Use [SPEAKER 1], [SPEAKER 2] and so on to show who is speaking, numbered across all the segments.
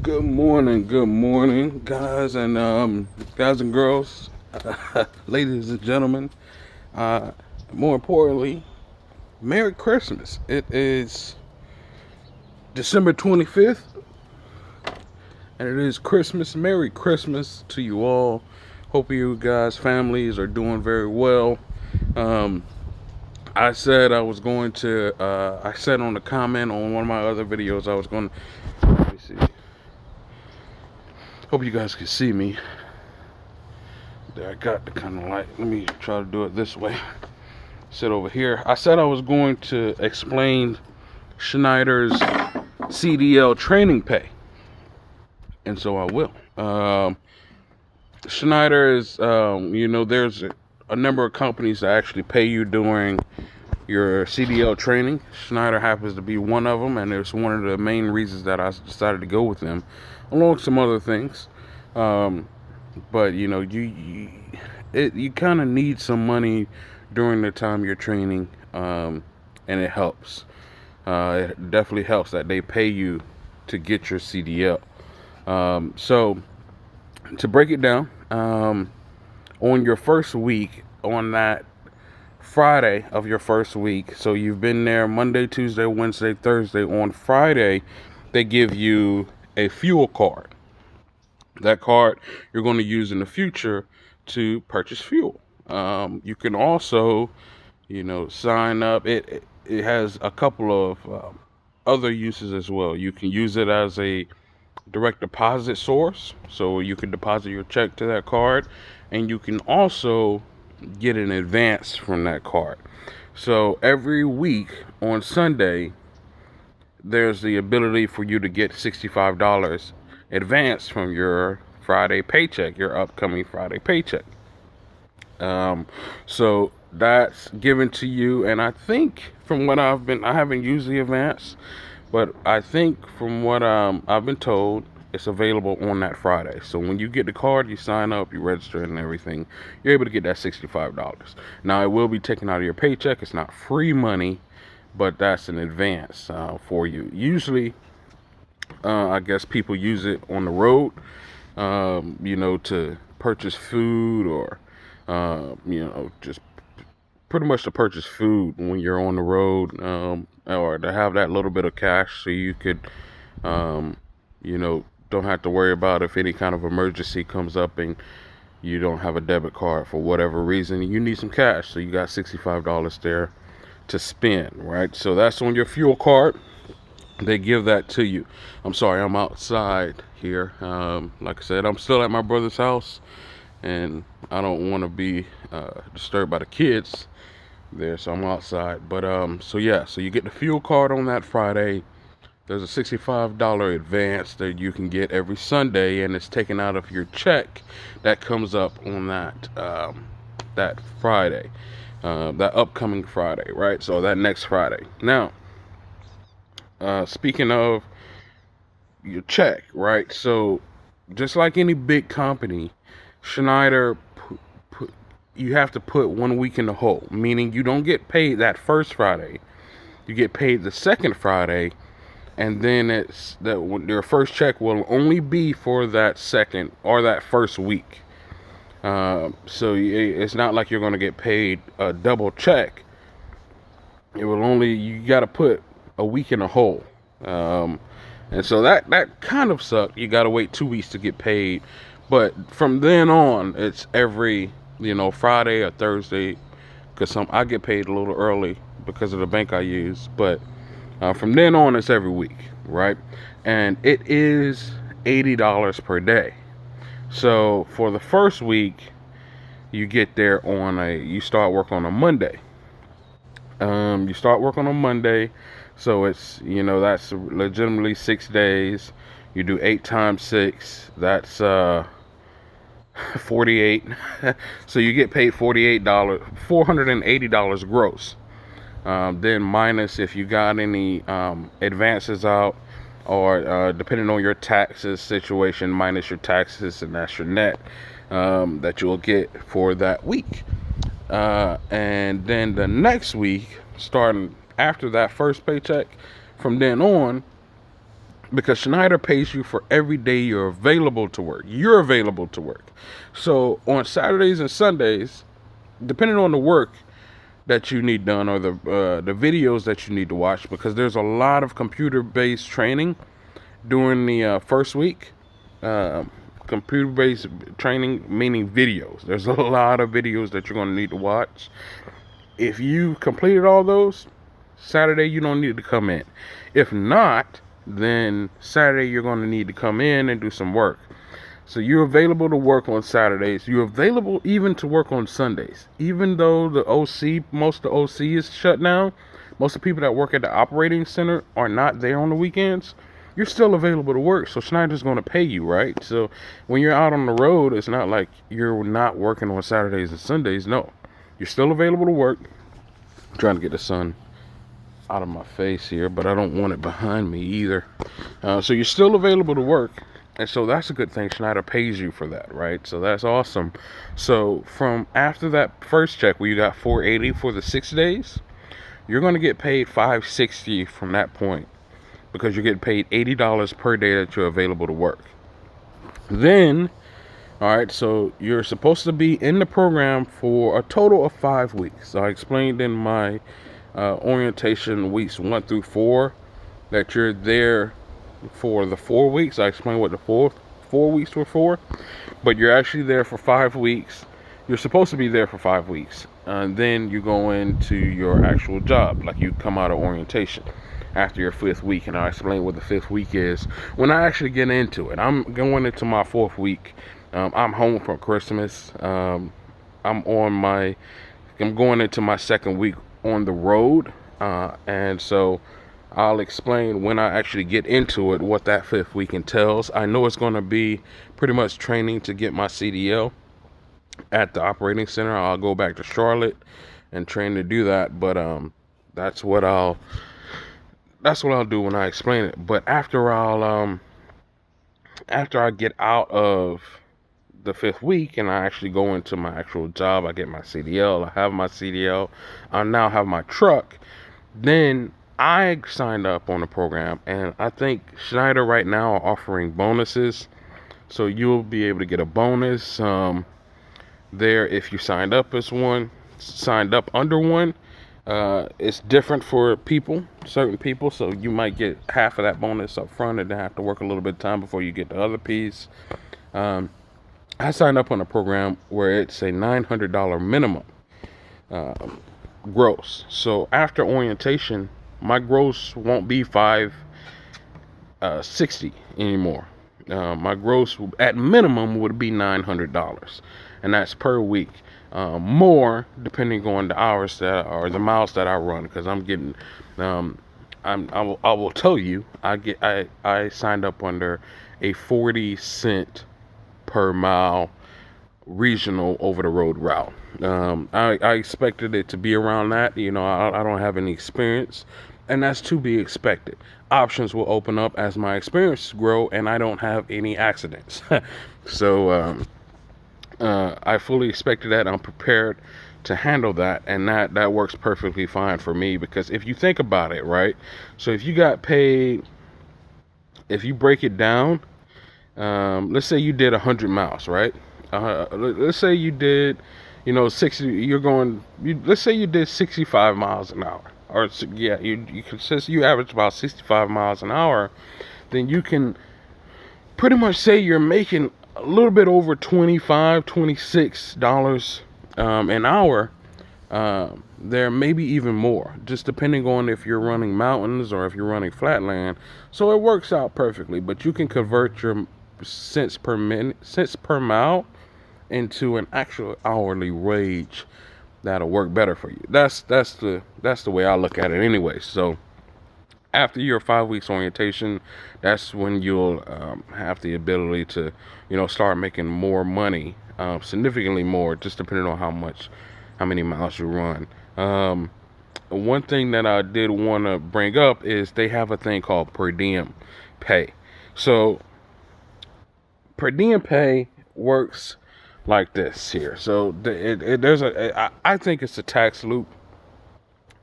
[SPEAKER 1] Good morning, guys and girls, ladies and gentlemen. Uh, More importantly, Merry Christmas. It is December 25th, and it is Christmas. Merry Christmas to you all. Hope you guys' families are doing very well. Um, I said I was going to. I said on the comment on one of my other videos I was going to. Let me see. Hope you guys can see me. There, I got the kind of light. Let me try to do it this way. Sit over here. I said I was going to explain Schneider's CDL training pay, and so I will. Schneider is, there's a number of companies that actually pay you during your CDL training. Schneider happens to be one of them, and it's one of the main reasons that I decided to go with them, along with some other things. But you kind of need some money during the time you're training, and it helps. It definitely helps that they pay you to get your CDL. So to break it down, on your first week, on that Friday of your first week, so you've been there Monday, Tuesday, Wednesday, Thursday. On Friday, they give you a fuel card. That card you're going to use in the future to purchase fuel. You can also, sign up. It has a couple of other uses as well. You can use it as a direct deposit source, so you can deposit your check to that card, and you can also get an advance from that card. So every week on Sunday, there's the ability for you to get $65 advance from your Friday paycheck, your upcoming Friday paycheck. So that's given to you, and I think from what I haven't used the advance, but I think from what I've been told, it's available on that Friday. So when you get the card, you sign up, you register, and everything, you're able to get that $65. Now it will be taken out of your paycheck. It's not free money, but that's an advance for you. Usually, I guess people use it on the road, to purchase food or, just pretty much to purchase food when you're on the road, or to have that little bit of cash so you could, don't have to worry about if any kind of emergency comes up and you don't have a debit card for whatever reason. You need some cash, so you got $65 there to spend, right? So that's on your fuel card. They give that to you. I'm sorry, I'm outside here. Like I said, I'm still at my brother's house, and I don't want to be disturbed by the kids there, so I'm outside. But so you get the fuel card on that Friday. There's a $65 advance that you can get every Sunday, and it's taken out of your check that comes up on that Friday, that upcoming Friday, right? So that next Friday. Now, speaking of your check, right? So just like any big company, Schneider, you have to put 1 week in the hole, meaning you don't get paid that first Friday. You get paid the second Friday, and then it's that your first check will only be for that second or that first week. So it's not like you're going to get paid a double check. You got to put a week in a hole. And so that kind of sucked. You got to wait 2 weeks to get paid. But from then on, it's every, Friday or Thursday, because I get paid a little early because of the bank I use. But from then on, it's every week, right? And it is $80 per day. So for the first week, you get there you start work on a Monday. You start work on a Monday, so it's, that's legitimately 6 days. You do 8 times 6, that's 48. So you get paid $480 gross. Then minus if you got any advances out, or depending on your taxes situation, minus your taxes, and that's your net that you'll get for that week. And then the next week, starting after that first paycheck, from then on, because Schneider pays you for every day you're available to work. You're available to work. So on Saturdays and Sundays, depending on the work that you need done or the videos that you need to watch, because there's a lot of computer-based training during the first week. Computer-based training, meaning videos. There's a lot of videos that you're going to need to watch. If you completed all those, Saturday you don't need to come in. If not, then Saturday you're going to need to come in and do some work. So you're available to work on Saturdays. You're available even to work on Sundays. Even though most of the OC is shut down, most of the people that work at the operating center are not there on the weekends, you're still available to work. So Schneider's going to pay you, right? So when you're out on the road, it's not like you're not working on Saturdays and Sundays. No, you're still available to work. I'm trying to get the sun out of my face here, but I don't want it behind me either. So you're still available to work. And so that's a good thing. Schneider pays you for that, right? So that's awesome. So from after that first check where you got $480 for the 6 days, you're going to get paid $560 from that point, because you're getting paid $80 per day that you're available to work. Then, all right, so you're supposed to be in the program for a total of 5 weeks. So I explained in my orientation weeks 1 through 4 that you're there for the 4 weeks. I explained what the four weeks were for, but you're actually there for 5 weeks. You're supposed to be there for 5 weeks, and then you go into your actual job, like you come out of orientation after your 5th week. And I explain what the 5th week is when I actually get into it. I'm going into my 4th week. I'm home for Christmas. I'm going into my 2nd week on the road, and so I'll explain when I actually get into it what that 5th week entails. I know it's going to be pretty much training to get my CDL at the operating center. I'll go back to Charlotte and train to do that, but that's what I'll do when I explain it. But after I get out of the 5th week and I actually go into my actual job, I get my CDL, I have my CDL, I now have my truck, then I signed up on the program, and I think Schneider right now are offering bonuses. So you'll be able to get a bonus there if you signed up under one. It's different for certain people. So you might get half of that bonus up front and then have to work a little bit of time before you get the other piece. I signed up on a program where it's a $900 minimum gross. So after orientation, my gross won't be $560 anymore. My gross at minimum would be $900, and that's per week. More depending on the hours the miles that I run, because I'm getting. I will tell you, I signed up under a 40 cent per mile regional over the road route. I expected it to be around that. I don't have any experience, and that's to be expected. Options will open up as my experience grow and I don't have any accidents. So I fully expected that. I'm prepared to handle that, and that works perfectly fine for me, because if you think about it, right? So if you got paid, if you break it down, let's say you did 100 miles, right? Let's say you did, 60. Let's say you did 65 miles an hour, or yeah, you average about 65 miles an hour. Then you can pretty much say you're making a little bit over $26 an hour. There maybe even more, just depending on if you're running mountains or if you're running flatland. So it works out perfectly. But you can convert your cents per mile into an actual hourly wage that'll work better for you. That's the way I look at it anyway. So after your 5 weeks orientation, that's when you'll have the ability to start making more money, significantly more, just depending on how many miles you run. One thing that I did want to bring up is they have a thing called per diem pay. So per diem pay works like this here. So I think it's a tax loop.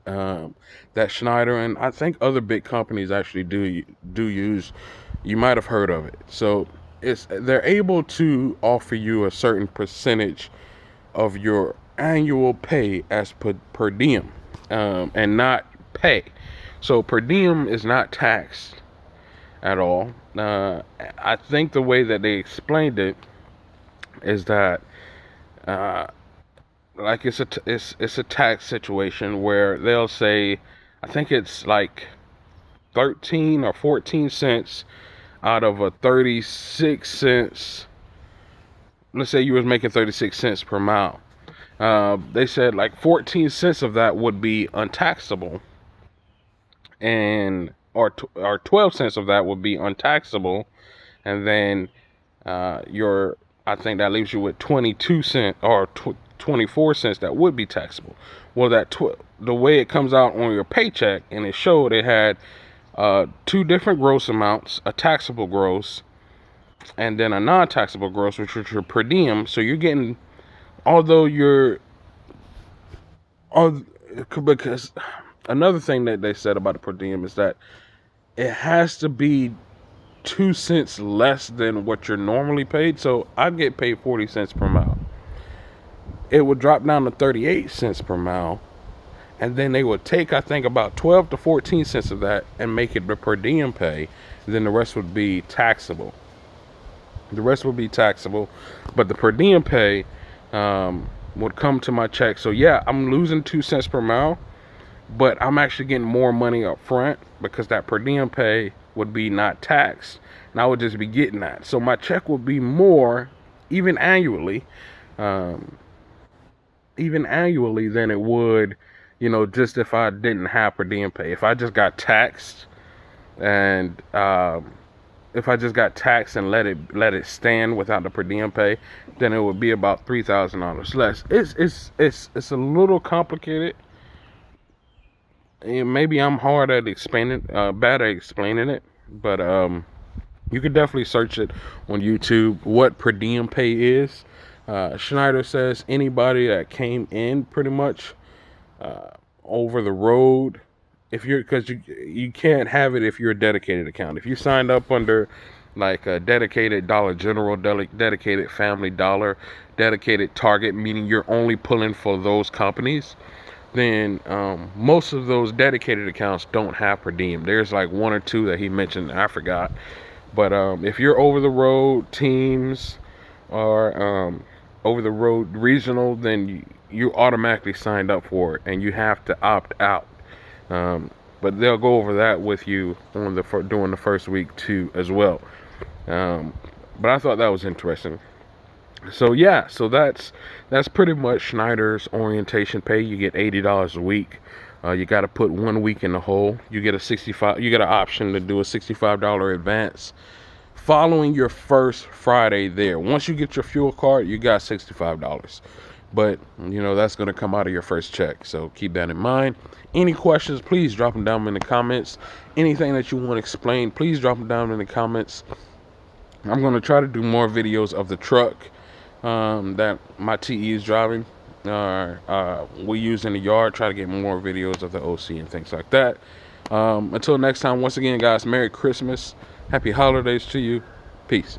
[SPEAKER 1] that Schneider and I think other big companies actually do use. You might have heard of it. So they're able to offer you a certain percentage of your annual pay as per diem, and not pay. So per diem is not taxed at all. I think the way that they explained it is that uh, like it's a tax situation where they'll say, I think it's like 13 or 14 cents out of a 36 cents. Let's say you was making 36 cents per mile. They said like 14 cents of that would be untaxable, and or 12 cents of that would be untaxable, and then your I think that leaves you with 22 cents or 24 cents that would be taxable. Well, the way it comes out on your paycheck, and it showed it had two different gross amounts: a taxable gross and then a non-taxable gross, which is your per diem. So you're getting, although you're, because another thing that they said about the per diem is that it has to be 2 cents less than what you're normally paid. So I get paid 40 cents per mile. It would drop down to 38 cents per mile, and then they would take, I think, about 12 to 14 cents of that and make it the per diem pay. And then the rest would be taxable. But the per diem pay would come to my check. So yeah, I'm losing 2 cents per mile, but I'm actually getting more money up front because that per diem pay would be not taxed, and I would just be getting that. So my check would be more, even annually, than it would, just if I didn't have per diem pay. If I just got taxed and let it stand without the per diem pay, then it would be about $3,000 less. It's a little complicated. And maybe I'm bad at explaining it, but you could definitely search it on YouTube what per diem pay is. Schneider says anybody that came in pretty much over the road, because you can't have it if you're a dedicated account. If you signed up under like a dedicated Dollar General, dedicated Family Dollar, dedicated Target, meaning you're only pulling for those companies, then most of those dedicated accounts don't have per diem. There's like one or two that he mentioned, I forgot. But if you're over the road teams or over the road regional, then you automatically signed up for it, and you have to opt out. But they'll go over that with you on during the first week too as well. But I thought that was interesting. So yeah, so that's pretty much Schneider's orientation pay. You get $80 a week. You got to put 1 week in the hole. You get you get an option to do a $65 advance following your first Friday there. Once you get your fuel card, you got $65. But that's going to come out of your first check, so keep that in mind. Any questions, please drop them down in the comments. Anything that you want to explain, please drop them down in the comments. I'm going to try to do more videos of the truck that my TE is driving, we use in the yard. Try to get more videos of the OC and things like that. Until next time, once again, guys, Merry Christmas, Happy Holidays to you. Peace.